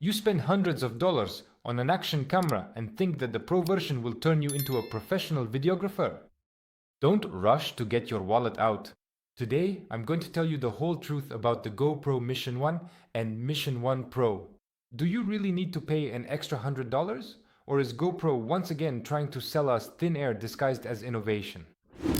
You spend hundreds of dollars on an action camera and think that the Pro version will turn you into a professional videographer. Don't rush to get your wallet out. Today, I'm going to tell you the whole truth about the GoPro Mission 1 and Mission 1 Pro. Do you really need to pay an extra $100? Or is GoPro once again trying to sell us thin air disguised as innovation?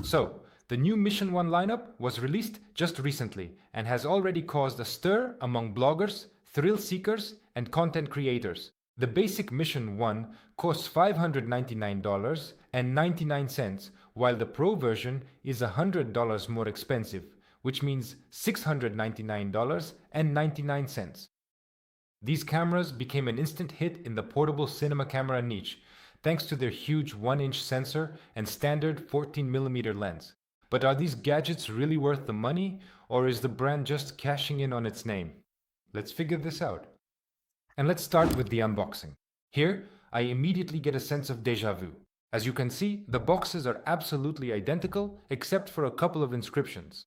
So, the new Mission 1 lineup was released just recently and has already caused a stir among bloggers, thrill seekers, and content creators. The basic Mission 1 costs $599.99, while the Pro version is $100 more expensive, which means $699.99. These cameras became an instant hit in the portable cinema camera niche, thanks to their huge 1-inch sensor and standard 14mm lens. But are these gadgets really worth the money, or is the brand just cashing in on its name? Let's figure this out. And let's start with the unboxing. Here, I immediately get a sense of déjà vu. As you can see, the boxes are absolutely identical except for a couple of inscriptions.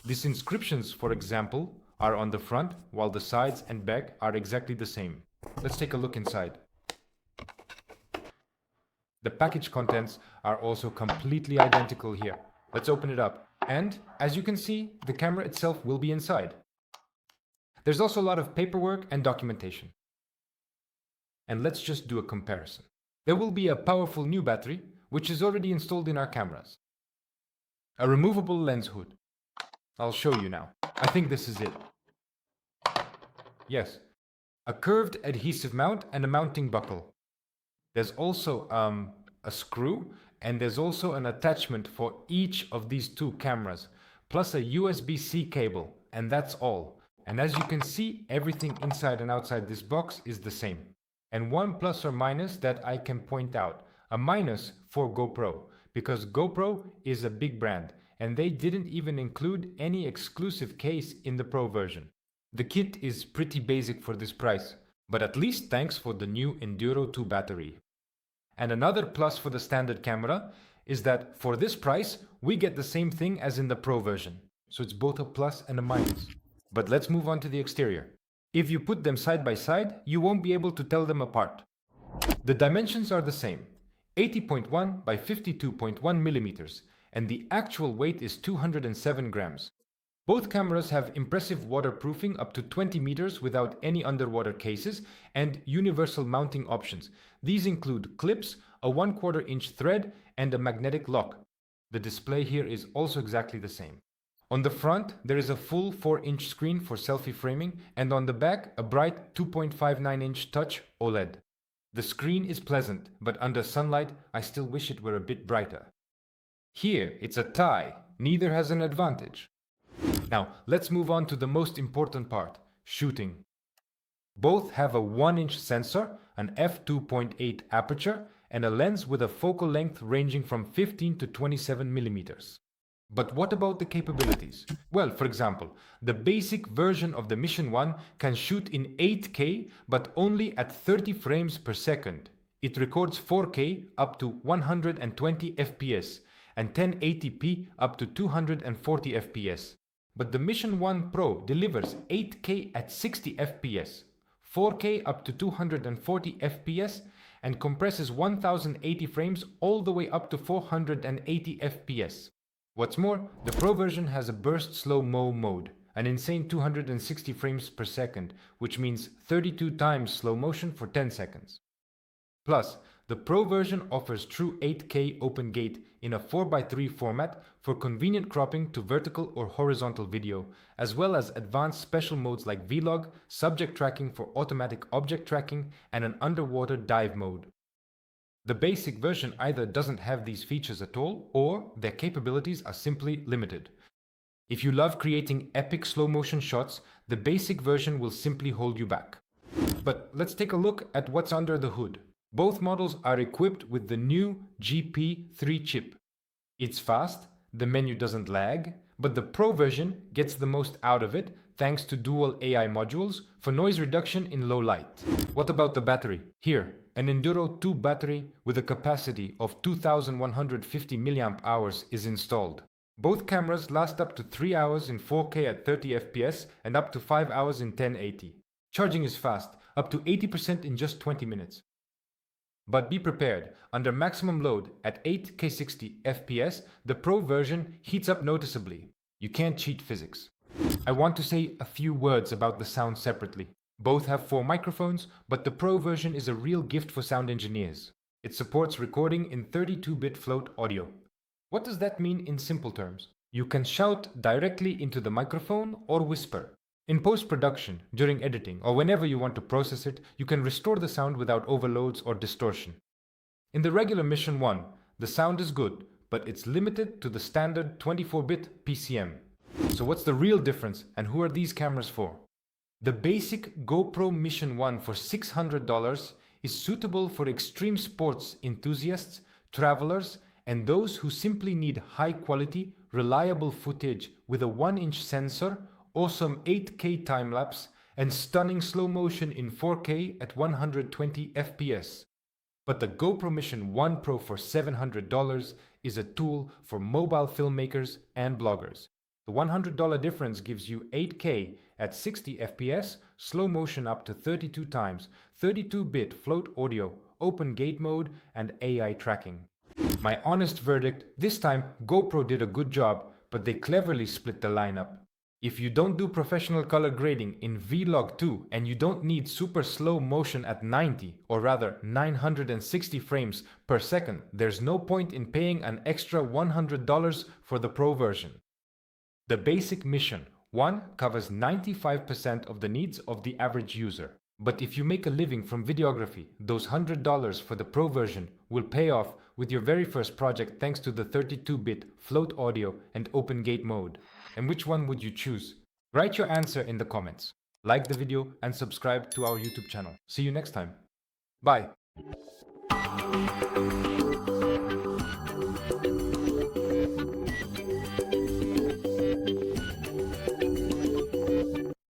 These inscriptions, for example, are on the front, while the sides and back are exactly the same. Let's take a look inside. The package contents are also completely identical here. Let's open it up. And, as you can see, the camera itself will be inside. There's also a lot of paperwork and documentation. And let's just do a comparison. There will be a powerful new battery, which is already installed in our cameras. A removable lens hood. I'll show you now. I think this is it. Yes. A curved adhesive mount and a mounting buckle. There's also a screw, and there's also an attachment for each of these two cameras, plus a USB-C cable, and that's all. And as you can see, everything inside and outside this box is the same. And one plus or minus that I can point out, a minus for GoPro, because GoPro is a big brand, and they didn't even include any exclusive case in the Pro version. The kit is pretty basic for this price, but at least thanks for the new Enduro 2 battery. And another plus for the standard camera is that for this price, we get the same thing as in the Pro version. So it's both a plus and a minus. But let's move on to the exterior. If you put them side by side, you won't be able to tell them apart. The dimensions are the same, 80.1 by 52.1 millimeters, and the actual weight is 207 grams. Both cameras have impressive waterproofing up to 20 meters without any underwater cases and universal mounting options. These include clips, a 1/4 inch thread, and a magnetic lock. The display here is also exactly the same. On the front, there is a full 4-inch screen for selfie framing, and on the back, a bright 2.59-inch touch OLED. The screen is pleasant, but under sunlight, I still wish it were a bit brighter. Here, it's a tie. Neither has an advantage. Now, let's move on to the most important part, shooting. Both have a 1-inch sensor, an f2.8 aperture, and a lens with a focal length ranging from 15 to 27 millimeters. But what about the capabilities? Well, for example, the basic version of the Mission 1 can shoot in 8K, but only at 30 frames per second. It records 4K up to 120 FPS and 1080p up to 240 FPS. But the Mission 1 Pro delivers 8K at 60 FPS, 4K up to 240 FPS, and compresses 1080 frames all the way up to 480 FPS. What's more, the Pro version has a burst slow-mo mode, an insane 260 frames per second, which means 32 times slow motion for 10 seconds. Plus, the Pro version offers true 8K open gate in a 4:3 format for convenient cropping to vertical or horizontal video, as well as advanced special modes like Vlog, subject tracking for automatic object tracking, and an underwater dive mode. The basic version either doesn't have these features at all, or their capabilities are simply limited. If you love creating epic slow motion shots, the basic version will simply hold you back. But let's take a look at what's under the hood. Both models are equipped with the new GP3 chip. It's fast, the menu doesn't lag, but the Pro version gets the most out of it thanks to dual AI modules for noise reduction in low light. What about the battery? Here, an Enduro 2 battery with a capacity of 2150 mAh is installed. Both cameras last up to 3 hours in 4K at 30 FPS and up to 5 hours in 1080. Charging is fast, up to 80% in just 20 minutes. But be prepared, under maximum load at 8K 60 FPS, the Pro version heats up noticeably. You can't cheat physics. I want to say a few words about the sound separately. Both have 4 microphones, but the Pro version is a real gift for sound engineers. It supports recording in 32-bit float audio. What does that mean in simple terms? You can shout directly into the microphone or whisper. In post-production, during editing, or whenever you want to process it, you can restore the sound without overloads or distortion. In the regular Mission 1, the sound is good, but it's limited to the standard 24-bit PCM. So what's the real difference, and who are these cameras for? The basic GoPro Mission 1 for $600 is suitable for extreme sports enthusiasts, travelers, and those who simply need high-quality, reliable footage with a 1-inch sensor, awesome 8K time-lapse, and stunning slow motion in 4K at 120 FPS. But the GoPro Mission 1 Pro for $700 is a tool for mobile filmmakers and bloggers. The $100 difference gives you 8K at 60 FPS, slow motion up to 32 times, 32-bit float audio, open gate mode, and AI tracking. My honest verdict, this time GoPro did a good job, but they cleverly split the lineup. If you don't do professional color grading in Vlog 2 and you don't need super slow motion at 90 or rather 960 frames per second, there's no point in paying an extra $100 for the Pro version. The basic Mission 1 covers 95% of the needs of the average user. But if you make a living from videography, those $100 for the Pro version will pay off with your very first project thanks to the 32-bit float audio and open gate mode. And which one would you choose? Write your answer in the comments. Like the video and subscribe to our YouTube channel. See you next time. Bye.